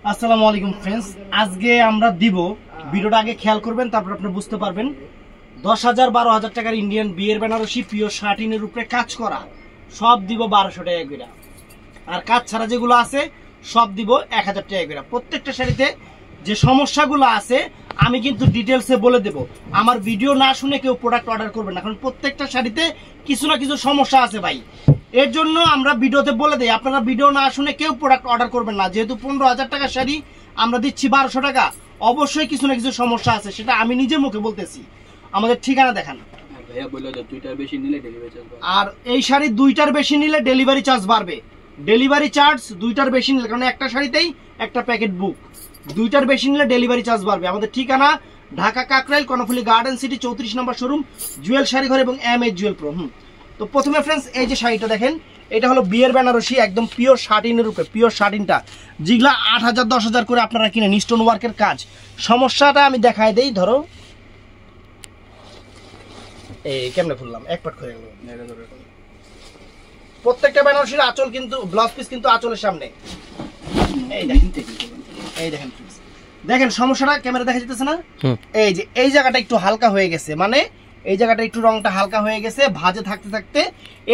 আসসালামু আলাইকুম ফ্রেন্ডস, আজকে আমরা দিব ভিডিওটা আগে খেয়াল করবেন, তারপর আপনি বুঝতে পারবেন। 10,000-12,000 টাকার ইন্ডিয়ান বিয়ের বেনারসি পিওর শার্টিনের উপরে কাজ করা সব দিব 1200 টাকা করে, আর কাজ ছাড়া যেগুলো আছে সব দিব 1000 টাকা করে। প্রত্যেকটা শাড়িতে যে সমস্যাগুলো আছে আমি কিন্তু ডিটেলসে বলে দেব। আমার ভিডিও না শুনে কেউ প্রোডাক্ট অর্ডার করবেন না, কারণ প্রত্যেকটা শাড়িতে কিছু না কিছু সমস্যা আছে ভাই। এর জন্য আমরা ভিডিওতে বলে দেই, আপনারা ভিডিও না শুনে কেউ প্রোডাক্ট অর্ডার করবেন না। যেহেতু 15,000 টাকার শাড়ি আমরা দিচ্ছি 1200 টাকা, অবশ্যই কিছু না কিছু সমস্যা আছে, সেটা আমি নিজে মুখে বলতেছি। আমাদের ঠিকানা দেখান। আর এই শাড়ি 2টার বেশি নিলে ডেলিভারি চার্জ বাড়বে। ডেলিভারি চার্জ 2টার বেশি নিলে, কারণ একটা শাড়িতেই একটা প্যাকেট বুক, 2টার বেশি নিলে ডেলিভারি চার্জ বাড়বে। আমাদের ঠিকানা ঢাকা কাকরাইল, কর্ণফুলী গার্ডেন সিটি, 34 নম্বর শোরুম, জুয়েল শাড়ি ঘর এবং MH জুয়েল প্রো। তো প্রথমে ফ্রেন্ডস এই যে শাড়িটা দেখেন, এটা হলো বিয়ের বেনারসি, একদম পিওর শার্টিনের উপরে। পিওর শার্টিনটা যেগুলা 8,000-10,000 করে আপনারা কিনেন, স্টোন ওয়ার্কের কাজ। সমস্যাটা আমি দেখাই দেই, ধরো এই কেমনে খুললাম, এক পাট করে গেল। প্রত্যেকটা বেনারসির আঁচল কিন্তু, ব্লাউজ পিস কিন্তু আঁচলের সামনে। এই দেখেন, এই দেখেন দেখেন সমস্যাটা ক্যামেরা দেখা যেতেছে না? এই যে এই জায়গাটা একটু হালকা হয়ে গেছে, মানে এই জায়গাটা একটু রংটা হালকা হয়ে গেছে ভাঁজে থাকতে থাকতে।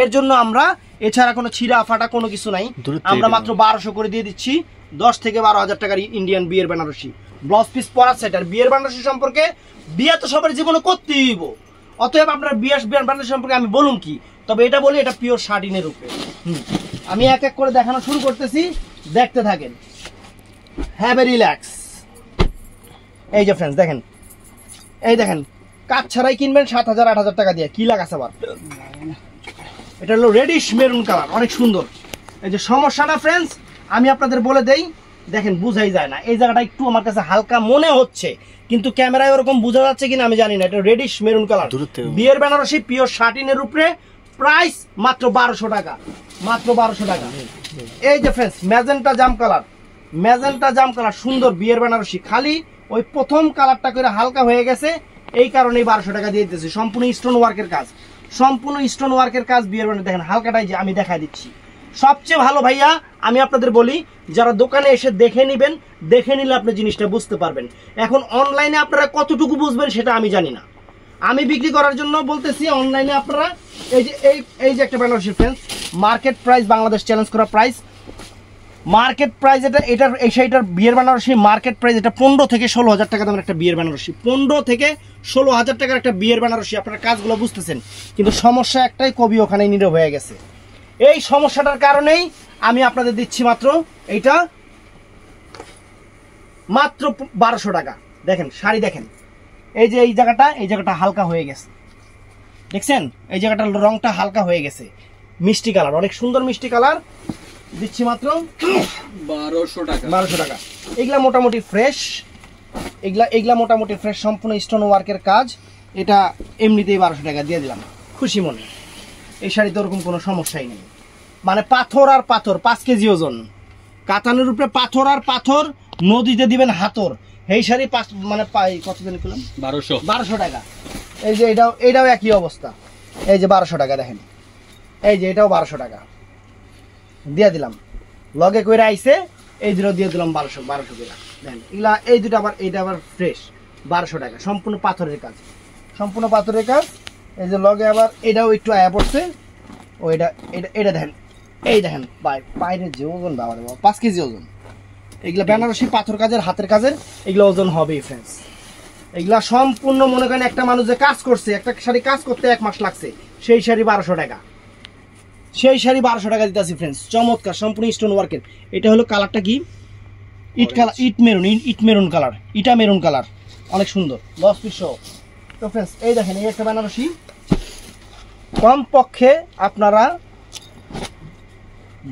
এর জন্য আমরা, এছাড়া কোনো ছিঁড়া ফাটা কোনো কিছু নাই, আমরা মাত্র 1200 করে দিয়ে দিচ্ছি। 10 থেকে 12,000 টাকার ইন্ডিয়ান বিয়ের বেনারসি ব্লাউজ পিস পরা সেট। আর বিয়ের বেনারসি সম্পর্কে, বিয়ে তো সবার জীবনে করতেই হইব, অতএব আপনার বিয়ের বেনারসি সম্পর্কে আমি বলুন কি, তবে এটা বলি এটা পিওর শার্টিনের উপরে। আমি এক এক করে দেখানো শুরু করতেছি, দেখতে থাকেন। Have a relax. এই যে ফ্রেন্ডস দেখেন, এই দেখেন কাজ ছাড়াই কিনবেন 7,000-8,000 টাকা দিয়ে। কি লাগাছে আবার, এটা হলো রেডিশ মেরুন কালার, অনেক সুন্দর। এই যে সমস্যাটা ফ্রেন্ডস আমি আপনাদের বলে দেই, দেখেন বুঝাই যায় না, এই জায়গাটা একটু আমার কাছে হালকা মনে হচ্ছে, কিন্তু ক্যামেরায় ওরকম বোঝা যাচ্ছে কিনা আমি জানি না। এটা রেডিশ মেরুন কালার, বিয়ের বেনারসি পিওর শার্টিনের উপরে, প্রাইস মাত্র 1200 টাকা, মাত্র 1200 টাকা। এই যে ফ্রেন্ডস ম্যাজেন্টা জাম কালার, ম্যাজেন্টা জাম কালার, সুন্দর বিয়ের বেনারসি, খালি ওই প্রথম কালারটা করে হালকা হয়ে গেছে, এই কারণেই 1200 টাকা দিয়ে দিতেছি। সম্পূর্ণ স্টোন ওয়ার্কের কাজ, সম্পূর্ণ স্টোন ওয়ার্কের কাজ বিয়ের বেনারসি। দেখেন হালকাটাই যে আমি দেখাই দিচ্ছি। সবচেয়ে ভালো ভাইয়া আমি আপনাদের বলি, যারা দোকানে এসে দেখে নেবেন, দেখে নিলে আপনি জিনিসটা বুঝতে পারবেন। এখন অনলাইনে আপনারা কতটুকু বুঝবেন সেটা আমি জানি না, আমি বিক্রি করার জন্য বলতেছি। অনলাইনে আপনারা এই যে একটা Benarasi friends, market price, Bangladesh challenge করা প্রাইস, মার্কেট প্রাইস এটার এই শাড়িটার বিয়ের বেনারসি মার্কেট প্রাইস এটা 15 থেকে 16,000 টাকা দামের একটা বিয়ের বেনারসি। 15 থেকে 16,000 টাকার একটা বিয়ের বেনারসি। আপনারা কাজগুলো বুঝতেছেন, কিন্তু সমস্যা একটাই, কবি ওখানে নীরব হয়ে গেছে। এই সমস্যাটার কারণেই আমি আপনাদের দিচ্ছি মাত্র এইটা, মাত্র 1200 টাকা। দেখেন শাড়ি দেখেন, এই যে এই জায়গাটা হালকা হয়ে গেছে, দেখছেন এই জায়গাটার রংটা হালকা হয়ে গেছে, মিষ্টি কালার, অনেক সুন্দর মিষ্টি কালার, দিচ্ছি মাত্র 1200 টাকা। 1200 টাকা। এগুলা মোটামুটি ফ্রেশ, এগুলা মোটামুটি ফ্রেশ, সম্পূর্ণ স্টোন ওয়ার্কের কাজ। এটা এমনিতেই 1200 টাকা দিয়ে দিলাম খুশি মনে। এই শাড়িতে ওরকম কোনো সমস্যাই নেই, মানে পাথর আর পাথর, 5 কেজি ওজন, কাতানের উপরে পাথর আর পাথর, নদীতে দিবেন হাতর। এই শাড়ি মানে কত দিন করলাম 1200 টাকা। এই যে এটাও একই অবস্থা, এই যে 1200 টাকা দেখেন, এই যে এটাও 1200 টাকা দিয়ে দিলাম। লগে করে আইছে, এই দুটো দিয়ে দিলাম 1200 করে। দেখেন এগুলা, এই দুটো আবার, এইটা আবার ফ্রেশ 1200 টাকা, সম্পূর্ণ পাথরের কাজ, সম্পূর্ণ পাথরের কাজ। এই যে লগে আবার এটাও একটু আয়া পড়ছে, ও এটা দেখেন, এই দেখেন বাইরের যে ওজন, বাবা 5 কেজি ওজন। এগুলা বেনারসি পাথর কাজের, হাতের কাজের, এগুলো ওজন হবেই ফ্রেন্ডস। এগুলা সম্পূর্ণ মনে করেন একটা মানুষ যে কাজ করছে, একটা শাড়ি কাজ করতে 1 মাস লাগছে, সেই শাড়ি 1200 টাকা, সেই শাড়ি 1200 টাকা দিতেছি ফ্রেন্ডস। চমৎকার, সম্পূর্ণ স্টোন ওয়ার্কের। এটা হলো কালারটা কি, ইট কালার, ইট মেরুন কালার, ইটা মেরুন কালার, অনেক সুন্দর, 10 পিস সহ। তো ফ্রেন্ডস এই দেখেন, এই একটা বেনারসি কমপক্ষে আপনারা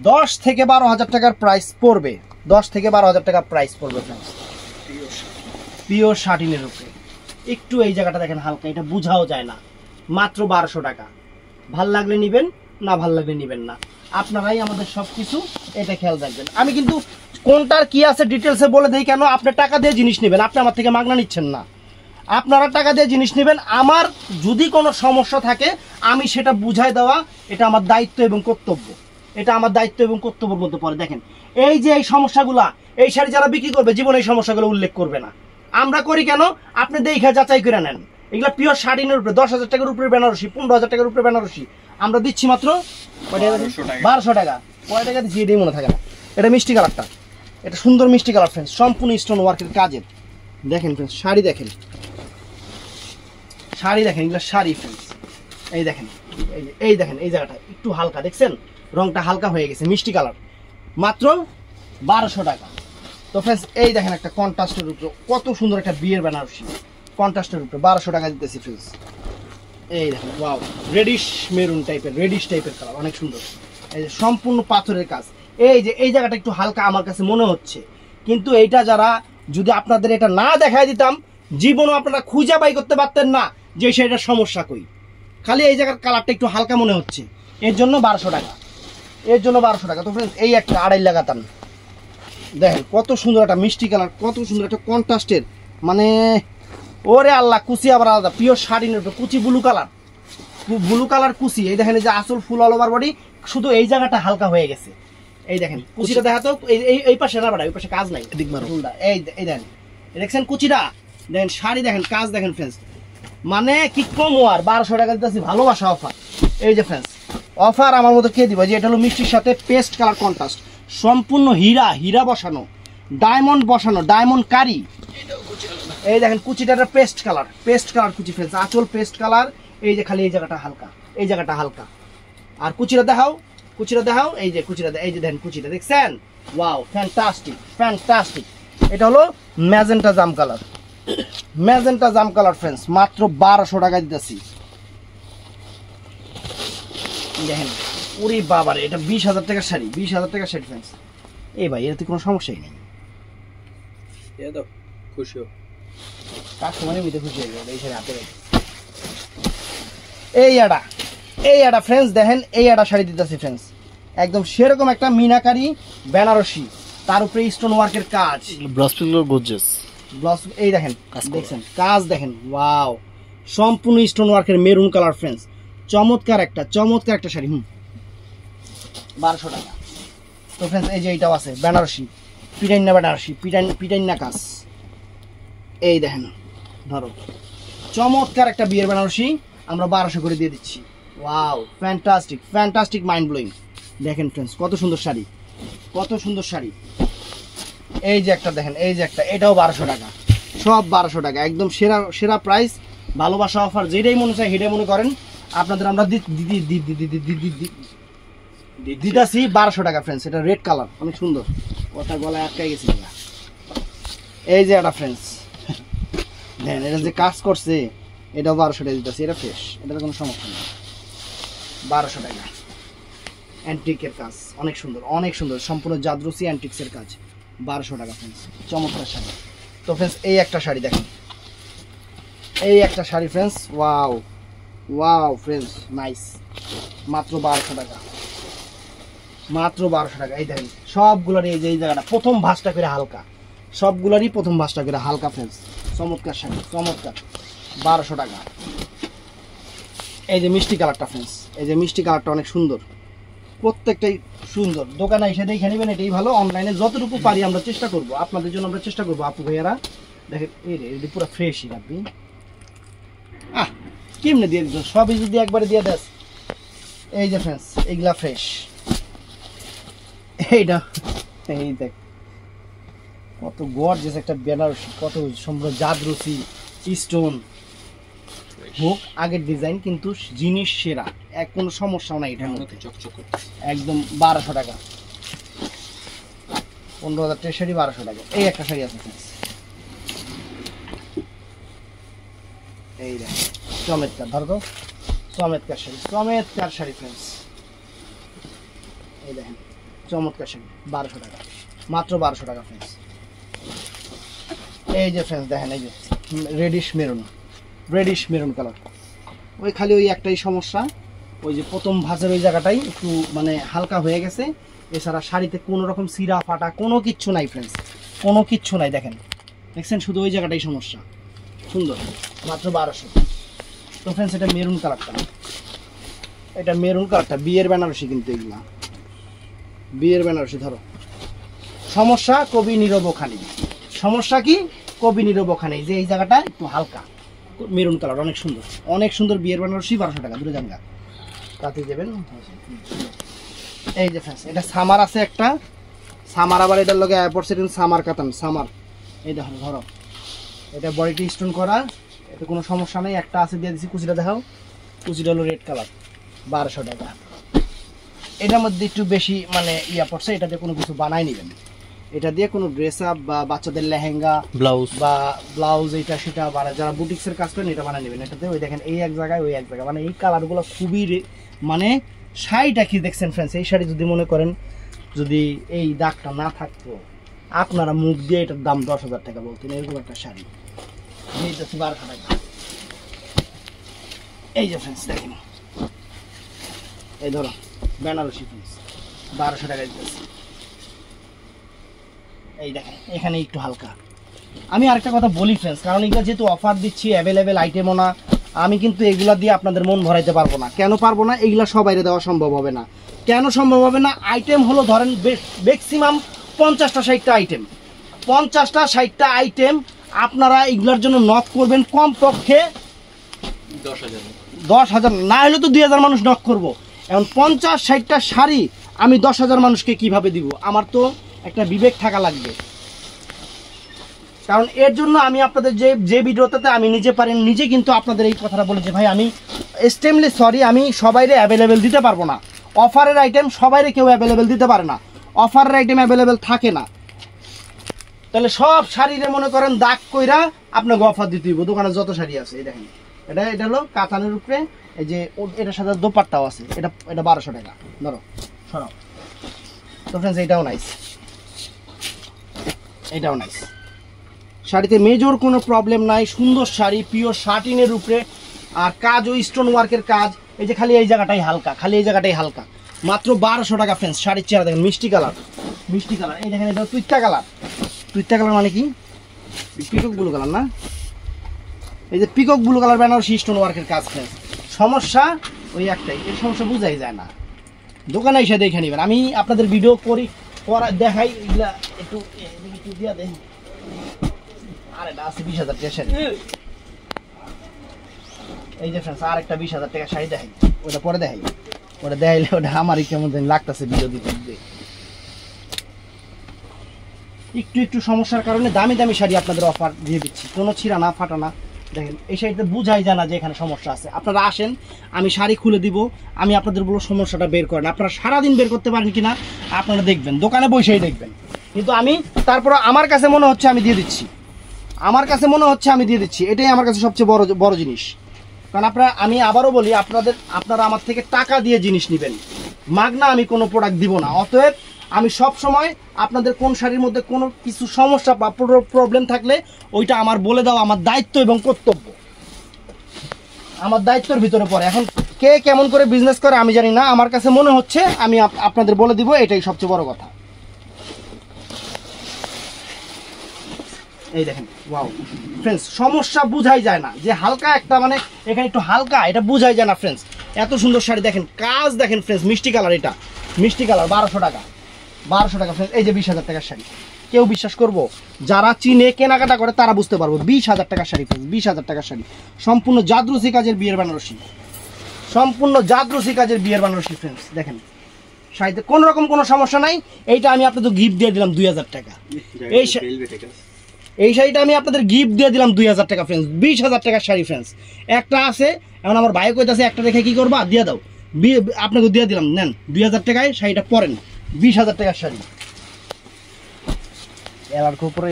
10 থেকে 12,000 টাকার প্রাইস পড়বে, 10 থেকে 12,000 টাকা প্রাইস পড়বে ফ্রেন্ডস, পিওর শার্টিনের উপরে। একটু এই জায়গাটা দেখেন হালকা, এটা বুঝাও যায় না, মাত্র 1200 টাকা। ভাল লাগলে নিবেন, না ভাল লাগলে নিবেন না, আপনারাই আমাদের সবকিছু, এটা খেয়াল রাখবেন। আমি কিন্তু কোনটার কি আছে ডিটেলসে বলে দেই, কেন আপনি টাকা দিয়ে জিনিস নেবেন, আপনি আমার থেকে মাগনা নিচ্ছেন না, আপনারা টাকা দিয়ে জিনিস নেবেন। আমার যদি কোনো সমস্যা থাকে আমি সেটা বুঝাই দেওয়া, এটা আমার দায়িত্ব এবং কর্তব্য, এটা আমার দায়িত্ব এবং কর্তব্যের মধ্যে পড়ে। দেখেন এই যে এই সমস্যাগুলা, এই শাড়ি যারা বিক্রি করবে জীবনে এই সমস্যাগুলো উল্লেখ করবে না। আমরা করি কেন, আপনি দেখে যাচাই করে নেন। এগুলা পিওর শাড়িনের উপরে 10,000 টাকার উপরে বেনারসি, 15,000 টাকার উপরে বেনারসি আমরা দিচ্ছি মাত্র 1200 টাকা। কয় টাকা দিচ্ছি এটাই মনে থাকে না। এটা মিষ্টি কালারটা, এটা সুন্দর মিষ্টি কালার ফ্রেন্ডস, সম্পূর্ণ স্টোন ওয়ার্কের কাজের। দেখেন ফ্রেন্ডস শাড়ি দেখেন, শাড়ি দেখেন, এগুলো শাড়ি ফ্রেন্ডস। এই দেখেন, এই দেখেন এই জায়গাটা একটু হালকা, দেখছেন রংটা হালকা হয়ে গেছে, মিষ্টি কালার, মাত্র 1200 টাকা। তো ফ্রেন্ডস এই দেখেন একটা কন্ট্রাস্টের উপরে কত সুন্দর একটা বিয়ের বেনারসি, কন্ট্রাস্টের উপরে 1200 টাকা দিতেছি ফ্রেন্ডস। এই দেখেন ওয়াও, রেডিশ মেরুন টাইপের, রেডিশ টাইপের কালার, অনেক সুন্দর। এই যে সম্পূর্ণ পাথরের কাজ। এই যে এই জায়গাটা একটু হালকা আমার কাছে মনে হচ্ছে, কিন্তু এইটা যারা যদি আপনাদের এটা না দেখায় দিতাম জীবনও আপনারা খুঁজে বাই করতে পারতেন না যে সেটার সমস্যা কই। খালি এই জায়গার কালারটা একটু হালকা মনে হচ্ছে, এর জন্য 1200 টাকা, এর জন্য 1200 টাকা। তো ফ্রেন্ডস এই একটা আড়াই লাগাতাম, দেখেন কত সুন্দর একটা মিষ্টি কালার, কত সুন্দর একটা কন্ট্রাস্টের, মানে ওরে আল্লাহ, কুচি আবার আলাদা, পিওর শাড়ির উপরে কুচি ব্লু কালার, ব্লু কালার কুচি। এই দেখেন এই যে আসল ফুল অল ওভার বডি, শুধু এই জায়গাটা হালকা হয়ে গেছে। এই দেখেন কুচিটা দেখা তো, এই পাশে না বাড়া, ওই পাশে কাজ নাই, এই দেখেন, দেখছেন কুচিটা, দেখেন শাড়ি দেখেন, কাজ দেখেন ফ্রেন্ডস, মানে কি কম আর 1200 টাকা দিতেছি, ভালোবাসা অফার। এই যে ফ্রেন্ডস অফার আমার মতো কে দিব, যে এটা হলো মিষ্টির সাথে পেস্ট কালার কন্ট্রাস্ট, সম্পূর্ণ হীরা, হীরা বসানো, ডায়মন্ড বসানো, ডায়মন্ড কারি। এই দেখেন কুচিটা পেস্ট কালার, পেস্ট কালার কুচি ফ্রেন্ডস, আঁচল পেস্ট কালার। এই যে খালি এই জায়গাটা হালকা, এই জায়গাটা হালকা। আর কুচিটা দেখাও, কুচিটা দেখাও, এই যে কুচিটা, এই যে দেখেন কুচিটা, দেখছেন ওয়াও, ফ্যান্টাস্টিক ফ্যান্টাস্টিক। এটা হলো ম্যাজেন্টা জাম কালার, ম্যাজেন্টা জাম কালার ফ্রেন্ডস, মাত্র 1200 টাকা দিতেছি। দেখেন ওরে বাবারে, এটা 20,000 টাকার শাড়ি, 20,000 টাকার শাড়ি ফ্রেন্ডস। এই ভাই এতে কোনো সমস্যাই নেই, খুশি হোক, কাস্টমারের মধ্যে খুশি হয়ে যাবে এই শাড়ি হাতে। এই আটা ফ্রেন্ডস দেখেন, এই আটা শাড়ি দিতেছি ফ্রেন্ডস, একদম সেরকম একটা মিনাকারি বেনারসি, তার উপরে স্টোন ওয়ার্কের কাজ, এই দেখেন, দেখছেন কাজ দেখেন, ওয়াও, সম্পূর্ণ স্টোন ওয়ার্কের মেরুন কালার ফ্রেন্ডস, চমৎকার একটা শাড়ি। 1200 টাকা। তো ফ্রেন্ডস এই যে এইটাও আছে বেনারসি, পিটাইন্না বেনারসি, পিটাইন্না কাজ। এই দেখেন ধরো, চমৎকার একটা বিয়ের বেনারসি আমরা 1200 করে দিয়ে দিচ্ছি। Wow, fantastic fantastic, mind blowing. দেখেন ফ্রেন্ডস কত সুন্দর শাড়ি, কত সুন্দর শাড়ি। এই যে একটা দেখেন, এই যে একটা, এটাও 1200 টাকা, সব 1200 টাকা, একদম সেরা সেরা প্রাইস, ভালোবাসা অফার। যেটাই মনে চায় সেটাই মনে করেন, আপনাদের আমরা দিদাসি 1200 টাকা ফ্রেন্ডস। এটা রেড কালার, অনেক সুন্দর, ওটা গলায় আটকে গেছে। এই যে একটা ফ্রেন্ডস দেখেন, এটা যে কাজ করছে, এটাও 1200 টাকা দিতেছি, এটা ফ্রেশ, এটাতে কোনো সমস্যা নেই। 1200 টাকা, অ্যান্টিকের কাজ, অনেক সুন্দর, অনেক সুন্দর, সম্পূর্ণ জাদরুসি অ্যান্টিক্সের কাজ। 1200 টাকা ফ্রেন্ডস, চমৎকার শাড়ি। তো ফ্রেন্ডস এই একটা শাড়ি দেখেন, এই একটা sari friends, wow wow friends, nice, মাত্র 1200 টাকা, মাত্র 1200 টাকা। এই দেখেন সবগুলোরই এই যে এই জায়গাটা প্রথম ভাঁজটা করে হালকা, সবগুলোরই প্রথম ভাঁজটা করে হালকা ফ্রেন্ডস, চমৎকার শাড়ি, চমৎকার, 1200 টাকা। এই যে মিষ্টি কালারটা ফ্রেন্ডস, এই যে মিষ্টি কালারটা অনেক সুন্দর, প্রত্যেকটাই সুন্দর। দোকানে এসে দেখে নেবেন, এটাই ভালো। অনলাইনে যতটুকু পারি আমরা চেষ্টা করব, আপনাদের জন্য আমরা চেষ্টা করবো আপু ভাইয়ারা। দেখেন এই রে, এটা পুরো ফ্রেশই রাখবি। কেমনে দিয়ে দিচ্ছ, সবই যদি একবারে দিয়ে দেস। এই যে ফ্রেন্ডস এইগুলা ফ্রেশ, এইটা এই দেখ কত গর্জিয়াস একটা বেনারসি, কত সম্পূর্ণ জাদরুসি স্টোন, হোক আগের ডিজাইন, কিন্তু জিনিস সেরা, এক কোনো সমস্যা নাই এটার মধ্যে, একদম 1200 টাকা। 15,000 টাকা শাড়ি 1200 টাকা। এই একটা শাড়ি আছে ফ্রেন্ডস, এই দেখ চমৎকার, ধরো তো, চমৎকার শাড়ি, চমৎকার শাড়ি ফ্রেন্ডস। এই দেখেন চমৎকার শাড়ি, 1200 টাকা, মাত্র 1200 টাকা ফ্রেন্ডস। এই যে ফ্রেন্ডস দেখেন, এই যে radish maroon, radish maroon colour. ওই খালি ওই একটাই সমস্যা, ওই যে প্রথম ভাঁজের ওই জায়গাটাই একটু মানে হালকা হয়ে গেছে, এছাড়া শাড়িতে কোনো রকম সিরা ফাটা কোনো কিচ্ছু নাই ফ্রেন্ডস, কোনো কিচ্ছু নাই। দেখেন দেখছেন, শুধু ওই জায়গাটাই সমস্যা, সুন্দর, মাত্র 1200। তো ফ্রেন্ডস এটা মেরুন কালারটা, এটা মেরুন কালারটা বিয়ের বেনারসি, কিন্তু এগুলা বিয়ের বেনারসি। ধরো সমস্যা কবি নীরব ওখানে। সমস্যা কি? কবি নীরব ওখানে। যে এই জায়গাটা একটু হালকা মেরুন কালার, অনেক সুন্দর, অনেক সুন্দর। বিয়ের বেনারসি 1200 টাকা দূরে জানগা তাতে দেবেন। এই যে ফ্রেন্ডস, এটা সামার আছে একটা, সামার আবার এটার লগে এয়ারপোর্ট সেটিং সামার কাতান সামার। এই দেখো ধরো, এটা বডিটি স্টোন করা, এটা কোনো সমস্যা নেই। একটা আছে দিয়ে দিচ্ছি, কুচিটা দেখাও। কুচিটা হলো রেড কালার, 1200 টাকা। এটার মধ্যে একটু বেশি মানে ইয়া পড়ছে, এটা দিয়ে কোনো কিছু বানাই নেবেন। এটা দিয়ে কোনো ড্রেস আপ বা বাচ্চাদের লেহেঙ্গা ব্লাউজ বা ব্লাউজ এটা সেটা বা যারা বুটিক্সের কাজ করেন এটা বানাই নেবেন। এটাতে ওই দেখেন এই এক জায়গায় ওই এক জায়গায়, মানে এই কালারগুলো খুবই মানে শাড়িটা কি দেখছেন ফ্রেন্ডস, এই শাড়ি যদি মনে করেন যদি এই দাগটা না থাকতো আপনারা মুখ দিয়ে এটার দাম 10,000 টাকা বলতেন। এরকম একটা শাড়ি দিতেছি 1200 টাকা। এই যে ফ্রেন্ডস দেখেন, এই ধরো বেনারসি ফ্রেন্ডস 1200 টাকা দিতেছি। এই দেখেন এখানে একটু হালকা। আমি আরেকটা কথা বলি ফ্রেন্ডস, কারণ এগুলো যেহেতু অফার দিচ্ছি, অ্যাভেলেবেল আইটেমও না, আমি কিন্তু এগুলা দিয়ে আপনাদের মন ভরাইতে পারবো না। কেন পারবো না? এগুলা সবাইরে দেওয়া সম্ভব হবে না। কেন সম্ভব হবে না? আইটেম হলো ধরেন ম্যাক্সিমাম 50টা 60টা আইটেম, 50টা 60টা আইটেম। আপনারা এগুলার জন্য নক করবেন কমপক্ষে 10,000, না হলে তো 2,000 মানুষ নক করবো। এখন 50-60টা শাড়ি আমি 10,000 মানুষকে কিভাবে দিব? আমার তো একটা বিবেক থাকা লাগবে। কারণ এর জন্য আমি আপনাদের যে ভিডিওটাতে আমি নিজে কিন্তু আপনাদের এই কথাটা বলেছি, ভাই আমি এক্সট্রিমলি সরি, আমি সবাইরে অ্যাভেলেবেল দিতে পারবো না। অফারের আইটেম সবাইরে কেউ অ্যাভেলেবেল দিতে পারে না, অফারের আইটেম অ্যাভেলেবেল থাকে না। তাহলে সব শাড়িরে মনে করেন দাগ কইরা আপনাকে অফার দিতে হইব। দোকানে যত শাড়ি আছে এই দেখেন, এটা হলো কাতানের উপরে, এই যে এটার সাথে দোপাট্টাও আছে, এটা 1200 টাকা ধরো সরাও তো ফ্রেন্ডস। এটাও নাইস, এটাও নাইস। শাড়িতে মেজর কোনো প্রবলেম নাই, সুন্দর শাড়ি, পিওর শার্টিনের উপরে, আর কাজ ওই স্টোন ওয়ার্কের কাজ। এই যে খালি এই জায়গাটাই হালকা, খালি এই জায়গাটাই হালকা, মাত্র 1200 টাকা ফ্রেন্ডস। শাড়ির চেহারা দেখেন, মিষ্টি কালার, মিষ্টি কালার। এই দেখেন এটা তুইত্তা কালার, তুইত্তা কালার মানে কি? পিকক ব্লু কালার না? এই যে peacock blue colour Benarasi stone ওয়ার্কের কাজ ফ্রেন্ডস। সমস্যা ওই একটাই, এই সমস্যা বুঝাই যায় না, দোকানে এসে দেখে নেবেন। আমি আপনাদের ভিডিও করি দেখাই, এগুলা একটু দিয়া দেন। আর এটা আছে 20,000 টাকা শাড়ি। এই যে ফ্রেন্ডস আরেকটা 20,000 টাকা শাড়ি দেখাই, ওটা পরে দেখাই, ওটা দেখাইলে ওটা আমারই কেমন লাগতেছে ভিডিও দিতে। একটু সমস্যার কারণে দামি দামি শাড়ি আপনাদের অফার দিয়ে দিচ্ছি, কোনো ছিঁড়া না ফাটা না। দেখেন এই শাড়িতে বুঝাই যায় না যে এখানে সমস্যা আছে। আপনারা আসেন, আমি শাড়ি খুলে দিব, আমি আপনাদের বলবো সমস্যাটা বের করেন। আপনারা সারাদিন বের করতে পারেন কিনা আপনারা দেখবেন, দোকানে বসেই দেখবেন। কিন্তু আমি তারপর আমার কাছে মনে হচ্ছে আমি দিয়ে দিচ্ছি, আমার কাছে মনে হচ্ছে আমি দিয়ে দিচ্ছি, এটাই আমার কাছে সবচেয়ে বড় জিনিস। কারণ আমি আবারও বলি, আপনারা আমার থেকে টাকা দিয়ে জিনিস নেবেন, মাগনা আমি কোনো প্রোডাক্ট দিব না। অতএব আমি সব সময় আপনাদের কোন শাড়ির মধ্যে কোনো কিছু সমস্যা বা প্রবলেম থাকলে ওইটা আমার বলে দাও, আমার দায়িত্ব এবং কর্তব্য, আমার দায়িত্বের ভিতরে পড়ে। এখন কে কেমন করে বিজনেস করে আমি জানি না, আমার কাছে মনে হচ্ছে আমি আপনাদের বলে দিব, এটাই সবচেয়ে বড় কথা। এই দেখেন ওয়াও ফ্রেন্ডস, সমস্যা বুঝাই যায় না যে হালকা একটা মানে এখানে একটু হালকা, এটা বুঝাই যায় না ফ্রেন্ডস। এত সুন্দর শাড়ি দেখেন, কাজ দেখেন ফ্রেন্ডস, মিষ্টি কালার, এটা মিষ্টি কালার 1200 টাকা, 1200 টাকা ফ্রেন্ডস। এই যে 20,000 টাকার শাড়ি, কেউ বিশ্বাস করবো? যারা চিনে কেনাকাটা করে তারা বুঝতে পারবো। 20,000 টাকার শাড়ি ফ্রেন্ডস, 20,000 টাকার শাড়ি, সম্পূর্ণ জাদরুসি কাজের বিয়ের বেনারসি, সম্পূর্ণ জাদরুসি কাজের বিয়ের বেনারসি ফ্রেন্ডস। দেখেন শাড়িতে কোনো রকম কোনো সমস্যা নাই। এইটা আমি আপনাদের গিফট দিয়ে দিলাম 2,000 টাকা। এই শাড়িটা আমি আপনাদের গিফট দিয়ে দিলাম 2,000 টাকা ফ্রেন্ডস, 20,000 টাকার শাড়ি ফ্রেন্ডস। একটা আছে, এখন আমার ভাই কইতাছে একটা রেখে কি করবা, দিয়ে দাও, আপনাকে দিয়ে দিলাম, নেন 2,000 টাকায় শাড়িটা পরেন, 20,000 টাকার শাড়ি। এবার উপরে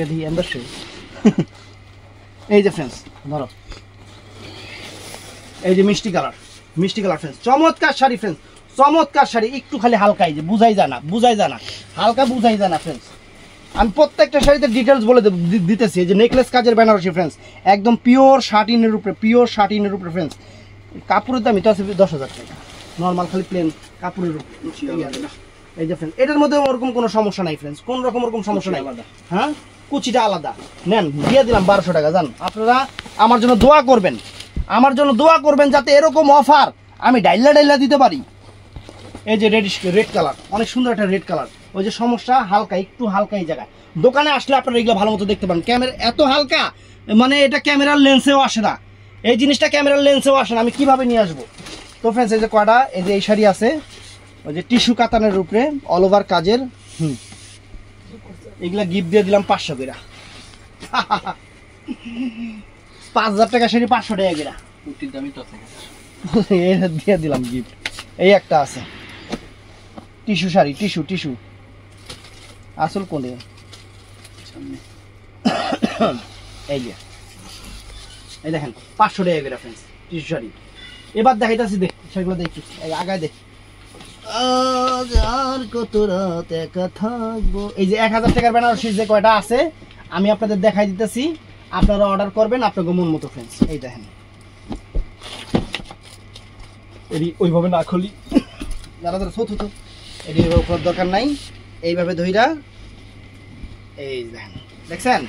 এই যে ফ্রেন্ডস ধরো, এই যে মিষ্টি কালার, মিষ্টি কালার ফ্রেন্ডস, চমৎকার শাড়ি ফ্রেন্ডস, চমৎকার শাড়ি। একটু খালি হালকা, এই যে বুঝাই যায় না, বুঝাই যায় না, হালকা বুঝাই যায় না ফ্রেন্ডস। আমি প্রত্যেকটা শাড়িতে ডিটেলস বলে দিতেছি। যে নেকলেস কাজের বেনারসি ফ্রেন্ডস, একদম পিওর শার্টিনের উপরে, পিওর শার্টিনের উপরে ফ্রেন্ডস। কাপড়ের দামই তো আছে 10,000 টাকা, নর্মাল খালি প্লেন কাপড়ের উপরে। এই যে ফ্রেন্ডস এটার মধ্যে ওরকম কোনো সমস্যা নাই ফ্রেন্ডস, কোন রকম ওরকম সমস্যা নাই। হ্যাঁ কুচিটা আলাদা, নেন দিয়ে দিলাম 1200 টাকা। জান আপনারা আমার জন্য দোয়া করবেন, আমার জন্য দোয়া করবেন যাতে এরকম অফার আমি ডাইলা দিতে পারি। এই যে রেড কালার, অনেক সুন্দর একটা রেড কালার, ওই যে সমস্যা হালকা, একটু হালকা এই জায়গায়। দোকানে আসলে আপনারা এগুলো ভালো মতো দেখতে পারেন। ক্যামেরা এত হালকা, মানে এটা ক্যামেরার লেন্সেও আসে না, এই জিনিসটা ক্যামেরার লেন্সেও আসে না। আমি কিভাবে নিয়ে আসবো? তো ফ্রেন্ডস, এই যে কয়টা, এই যে এই শাড়ি আছে, ওই যে টিস্যু কাতানের উপরে অল ওভার কাজের, এগুলা গিফট দিয়ে দিলাম 500 করে। 5000 টাকা শাড়ি 500 টাকা করে দিয়ে দিলাম গিফট। এই একটা আছে টিস্যু শাড়ি, টিস্যু আসল কোনে, এই যে এই দেখেন 500 টাকা করে ফ্রেন্ডস টিস্যু শাড়ি। এবার দেখাইতেছি, দেখ সেগুলো দেখি, আগায় দেখ। আর কত রাত একা থাকবো। এই যে 1000 টাকার বেনারসি যে কয়টা আছে আমি আপনাদের দেখাই দিতেছি, আপনারা অর্ডার করবেন আপনাদের মন মতো ফ্রেন্ডস। এই দেখেন, এটি ওইভাবে না খুলি, যারা যারা ছোট ছোট এটি ওইভাবে দরকার নাই, এইভাবে ধইরা এই দেখেন, দেখছেন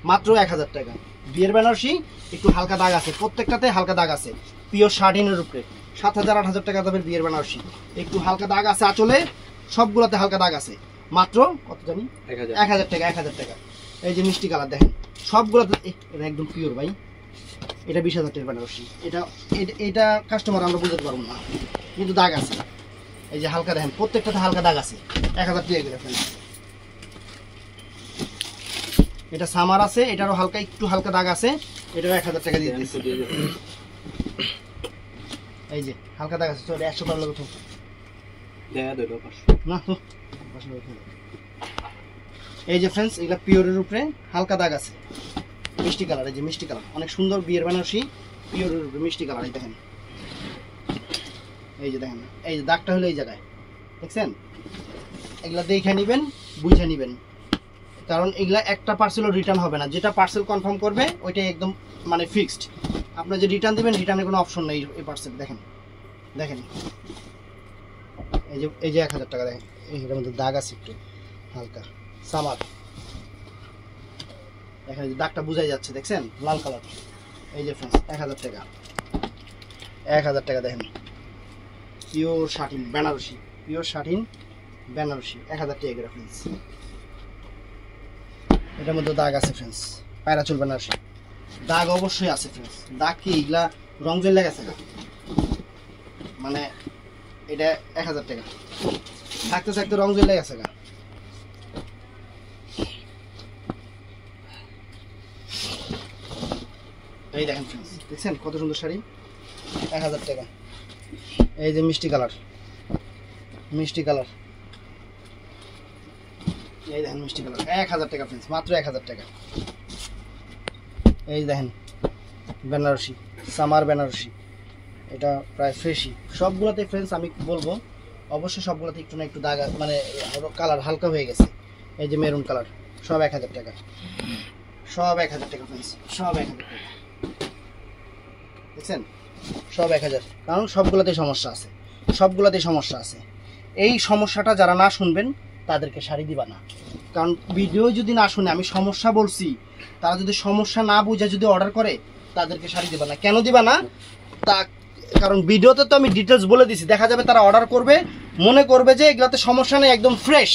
মাত্র 1000 টাকা। বিয়ের বেনারসি, একটু হালকা দাগ আছে, প্রত্যেকটাতে হালকা দাগ আছে, পিওর শার্টিনের উপরে। 7000 8000 টাকা দামের বিয়ের বেনারসি, একটু হালকা দাগ আছে আঁচলে, সবগুলোতে হালকা দাগ আছে, মাত্র কত জানি 1000 টাকা। 1000 টাকা। এই যে মিষ্টি কালার দেখেন, সবগুলোতে এটা একদম পিওর ভাই, এটা 20000 টাকার বেনারসি। এটা কাস্টমার আমরা বুঝতে পারবো না, কিন্তু দাগ আছে। এই যে হালকা দেখেন, প্রত্যেকটাতে হালকা দাগ আছে, 1000 টাকা করে। এটা সামার আছে, এটারও হালকা একটু হালকা দাগ আছে, এটাও 1000 টাকা দিয়ে দিচ্ছি। এই যে হালকা দাগ আছে, 100 টাকা লাগে তো না তো। এই যে ফ্রেন্ডস, এগুলা পিওরের উপরে হালকা দাগ আছে, মিষ্টি কালার। এই যে মিষ্টি কালার, অনেক সুন্দর বিয়ের বেনারসি, পিওরের উপরে মিষ্টি কালার। এই দেখেন, এই যে দেখেন, এই যে দাগটা হলো এই জায়গায়, দেখছেন? এগুলা দেখে নিবেন, বুঝে নিবেন, কারণ এগুলা একটা পার্সেলও রিটার্ন হবে না। যেটা পার্সেল কনফার্ম করবে ওইটাই একদম মানে ফিক্সড। আপনার যে রিটার্ন দিবেন, রিটার্নের কোনো অপশন নেই এই পার্সেল। দেখেন দেখেন, এই যে 1000 টাকা দেখেন, এটার মধ্যে দাগ আছে একটু হালকা, সামার। দেখেন দাগটা বোঝাই যাচ্ছে, দেখছেন লাল কালার। এই যে ফ্রেন্ডস 1000 টাকা, 1000 টাকা দেখেন, pure satin Benarasi, pure satin Benarasi 1000 টাকা করে ফ্রেন্ডস। এটার মধ্যে দাগ আছে ফ্রেন্ডস, পায়রা চুল বেনারসি, দাগ অবশ্যই আছে ফ্রেন্ডস। দাগ কি এগুলা রং জল লেগেছে না, মানে এটা 1000 টাকা থাকতে থাকতে রং জল লেগেছে না। এই দেখেন ফ্রেন্ডস, দেখছেন কত সুন্দর শাড়ি, 1000 টাকা। এই যে মিষ্টি কালার, মিষ্টি কালার, এই দেখেন মিষ্টি কালার, 1000 টাকা ফ্রেন্ডস, মাত্র 1000 টাকা। এই দেখেন বেনারসি, সামার বেনারসি, এটা প্রায় ফ্রেশই। সবগুলোতে ফ্রেন্ডস আমি বলবো অবশ্যই সবগুলোতে একটু না একটু দাগ, মানে কালার হালকা হয়ে গেছে। এই যে মেরুন কালার, সব 1000 টাকা, সব 1000 টাকা ফ্রেন্ডস, সব 1000 টাকা। দেখছেন সব 1000, কারণ সবগুলোতেই সমস্যা আছে, সবগুলোতেই সমস্যা আছে। এই সমস্যাটা যারা না শুনবেন তাদেরকে শাড়ি দিবা না, কারণ ভিডিও যদি না শুনে আমি সমস্যা বলছি, তারা যদি সমস্যা না বুঝে যদি অর্ডার করে তাদেরকে শাড়ি দিবা না। কেন দিবা না? তা কারণ ভিডিওতে তো আমি ডিটেলস বলে দিছি, দেখা যাবে তারা অর্ডার করবে, মনে করবে যে এগুলোতে সমস্যা নেই, একদম ফ্রেশ,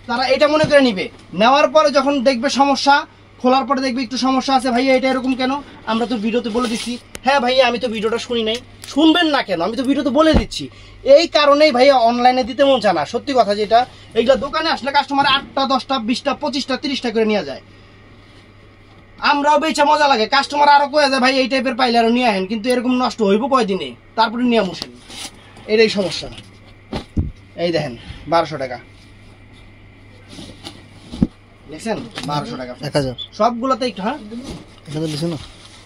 তারা এটা মনে করে নিবে। নেওয়ার পরে যখন দেখবে সমস্যা, খোলার পরে দেখবে একটু সমস্যা আছে, ভাইয়া এটা এরকম কেন, আমরা তো ভিডিওতে বলে দিচ্ছি। হ্যাঁ ভাইয়া আমি তো ভিডিওটা শুনি নাই, শুনবেন না কেন, আমি তো ভিডিওতে বলে দিচ্ছি। এই কারণেই ভাইয়া অনলাইনে দিতে মন চায় না, সত্যি কথা যেটা। এইগুলো দোকানে আসলে কাস্টমার 8টা 10টা 20টা 25টা 30টা করে নিয়ে যায়, আমরাও বেচা মজা লাগে, কাস্টমার আরো কয়ে যায় ভাই এই টাইপের পাইলে আরো নিয়ে আসেন, কিন্তু এরকম নষ্ট হইব কয়দিনে, তারপরে নিয়ে মুসেন, এটাই সমস্যা। এই দেখেন 1200 টাকা, দেখছেন 1200 টাকা, 1000 সবগুলোতে একটু। হ্যাঁ 1000 দিছো না,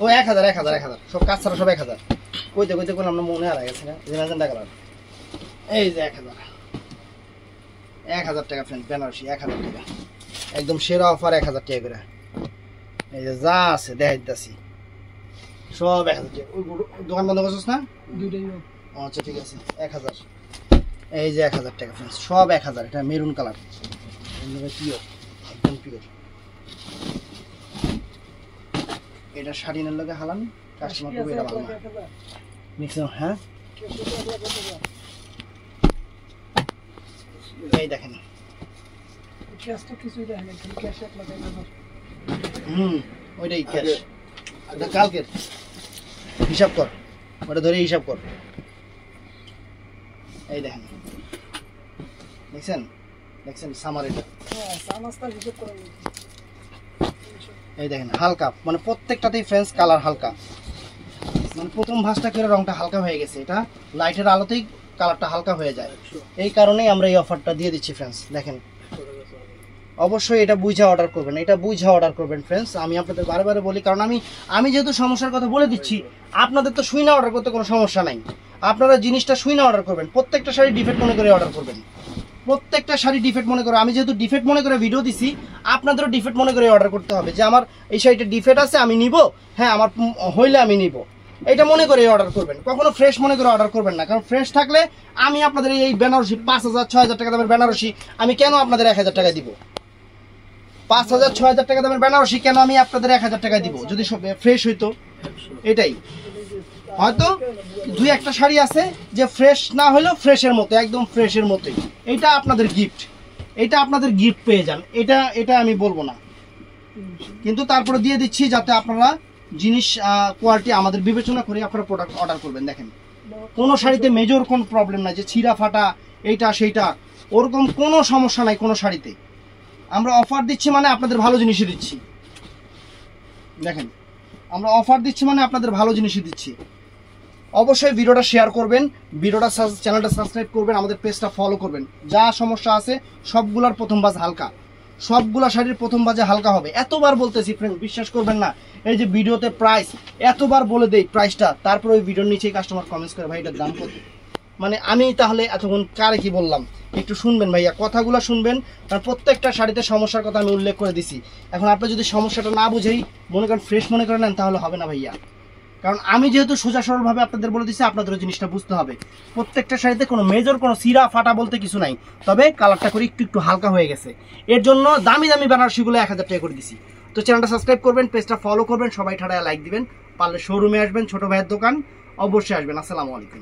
ও 1000 1000 1000 সব কাজ ছাড়া সব 1000। কইতে কইতে কোন আমরা মনে হারা গেছে না, ম্যাজেন্টা কালার। এই যে 1000 টাকা ফ্রেন্ড বেনারসি, 1000 টাকা একদম সেরা অফার, 1000 টাকা করে। এই যে যা আছে দেখাইতাছি সব 1000 টাকা। ওই দোকান বন্ধ করছিস না? দুইটাই। আচ্ছা ঠিক আছে 1000। এই যে 1000 টাকা ফ্রেন্ডস, সব 1000। এটা মেরুন কালার, পিওর, একদম পিওর। এটা শাড়িনের লগে হালান, কাস্টমার খুব এটা ভালো না মিক্সিং। হ্যাঁ এই দেখেন ওইটাই ক্যাশ। এটা কালকের হিসাব কর, ওটা ধরে হিসাব কর। এই দেখেন, দেখছেন সামার এটা। এই দেখেন হালকা, মানে প্রত্যেকটাতেই ফ্রেন্ডস কালার হালকা, মানে প্রথম ভাঁজটা করে রংটা হালকা হয়ে গেছে। এটা লাইটের আলোতেই কালারটা হালকা হয়ে যায়, এই কারণেই আমরা এই অফারটা দিয়ে দিচ্ছি ফ্রেন্ডস। দেখেন অবশ্যই এটা বুঝে অর্ডার করবেন, এটা বুঝে অর্ডার করবেন ফ্রেন্ডস। আমি আপনাদের বারে বলি, কারণ আমি যেহেতু সমস্যার কথা বলে দিচ্ছি, আপনাদের তো শুই না অর্ডার করতে কোনো সমস্যা নাই। আপনারা জিনিসটা শুই না অর্ডার করবেন, প্রত্যেকটা শাড়ি ডিফেক্ট মনে করে অর্ডার করবেন, প্রত্যেকটা শাড়ি ডিফেক্ট মনে করে। আমি যেহেতু ডিফেক্ট মনে করে ভিডিও দিছি, আপনাদেরও ডিফেক্ট মনে করে অর্ডার করতে হবে, যে আমার এই শাড়িটা ডিফেক্ট আছে আমি নিব, হ্যাঁ আমার হইলে আমি নিব, এটা মনে করে অর্ডার করবেন। কখনো ফ্রেশ মনে করে অর্ডার করবেন না, কারণ ফ্রেশ থাকলে আমি আপনাদের এই বেনারসি 5,000-6,000 টাকা দামের বেনারসি আমি কেন আপনাদের 1,000 টাকা দিব? 5,000-6,000 টাকা দামের বেনারসি কেন আমি আপনাদের 1,000 টাকা দিব যদি ফ্রেশ হইতো? এটাই হয়তো 2-1টা শাড়ি আছে যে ফ্রেশ না হলেও ফ্রেশের মতো, একদম ফ্রেশের মতোই। এটা আপনাদের গিফট, এটা আপনাদের গিফট পেয়ে যান, এটা আমি বলবো না, কিন্তু তারপরে দিয়ে দিচ্ছি যাতে আপনারা জিনিস কোয়ালিটি আমাদের বিবেচনা করে আপনারা প্রোডাক্ট অর্ডার করবেন। দেখেন কোনো শাড়িতে মেজর কোনো প্রবলেম নাই যে ছিঁড়া ফাটা এইটা সেইটা, ওরকম কোনো সমস্যা নাই কোনো শাড়িতে। আমরা অফার দিচ্ছি মানে আপনাদের ভালো জিনিসই দিচ্ছি। দেখেন আমরা অফার দিচ্ছি মানে আপনাদের ভালো জিনিসই দিচ্ছি। অবশ্যই ভিডিওটা শেয়ার করবেন, ভিডিওটা চ্যানেলটা সাবস্ক্রাইব করবেন, আমাদের পেজটা ফলো করবেন। যা সমস্যা আছে সবগুলার প্রথম বাজ হালকা, সবগুলা শাড়ির প্রথম বাজে হালকা হবে। এতবার বলতেছি ফ্রেন্ড, বিশ্বাস করবেন না, এই যে ভিডিওতে প্রাইস এতবার বলে দেই প্রাইসটা, তারপরে ওই ভিডিওর নিচেই কাস্টমার কমেন্টস করে ভাই এটার দাম কত। মানে আমি তাহলে এতক্ষণ কারে কি বললাম, একটু শুনবেন ভাইয়া, কথাগুলো শুনবেন, কারণ প্রত্যেকটা শাড়িতে সমস্যার কথা আমি উল্লেখ করে দিছি। এখন আপনি যদি সমস্যাটা না বুঝেই মনে করেন ফ্রেশ মনে করে নেন তাহলে হবে না ভাইয়া, কারণ আমি যেহেতু সোজা সরলভাবে আপনাদের বলে দিচ্ছি, আপনাদেরও জিনিসটা বুঝতে হবে। প্রত্যেকটা শাড়িতে কোনো মেজর কোনো সিরা ফাটা বলতে কিছু নাই, তবে কালারটা করে একটু হালকা হয়ে গেছে, এর জন্য দামি বেনারসিগুলো 1,000 টাকা করে দিছি। তো চ্যানেলটা সাবস্ক্রাইব করবেন, পেজটা ফলো করবেন, সবাই ঠাড়ায় লাইক দিবেন, পারলে শোরুমে আসবেন, ছোট ভাইয়ের দোকান অবশ্যই আসবেন। আসসালামু আলাইকুম।